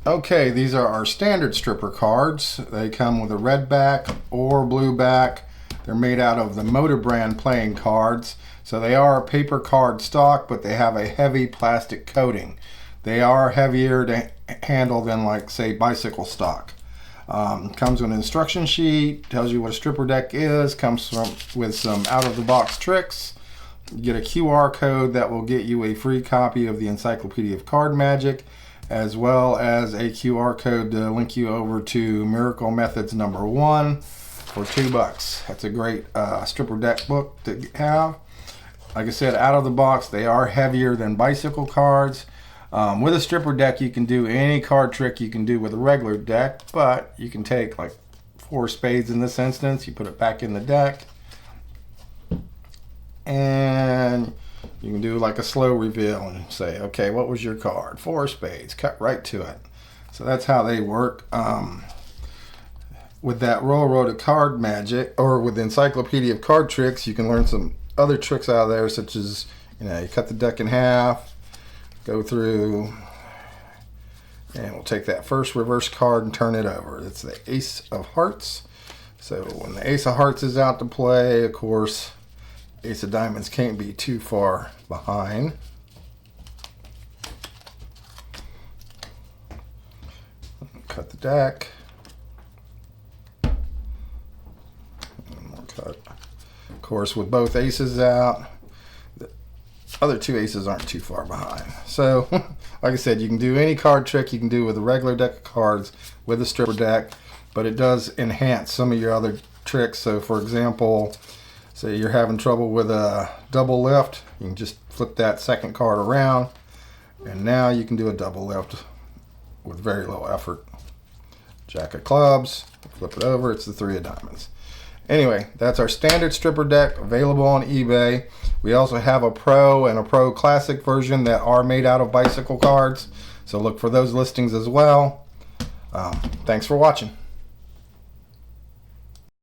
Okay, these are our standard stripper cards. They come with a red back or blue back. They're made out of the Motor brand playing cards. So they are a paper card stock, but they have a heavy plastic coating. They are heavier to handle than, like, say, bicycle stock. Comes with an instruction sheet, tells you what a stripper deck is, comes with some out-of-the-box tricks. You get a QR code that will get you a free copy of the Encyclopedia of Card Magic, as well as a QR code to link you over to Miracle Methods #1 for $2. That's a great stripper deck book to have. Like I said, out of the box, they are heavier than bicycle cards. With a stripper deck, you can do any card trick you can do with a regular deck, but you can take like 4 spades in this instance, you put it back in the deck, and you can do like a slow reveal and say, okay, what was your card? 4 spades, cut right to it. So that's how they work. With that Railroad of Card Magic, or with the Encyclopedia of Card Tricks, you can learn some other tricks out of there, such as, you cut the deck in half, go through, and we'll take that first reverse card and turn it over. It's the Ace of Hearts. So when the Ace of Hearts is out to play, of course, Ace of Diamonds can't be too far behind. Cut the deck. And we'll cut. Of course, with both aces out, the other 2 aces aren't too far behind. So, like I said, you can do any card trick you can do with a regular deck of cards with a stripper deck, but it does enhance some of your other tricks. So, for example, say you're having trouble with a double lift, you can just flip that second card around, and now you can do a double lift with very low effort. Jack of clubs, flip it over, it's the 3 of diamonds. Anyway, that's our standard stripper deck available on eBay. We also have a Pro and a Pro Classic version that are made out of bicycle cards, so look for those listings as well. Thanks for watching.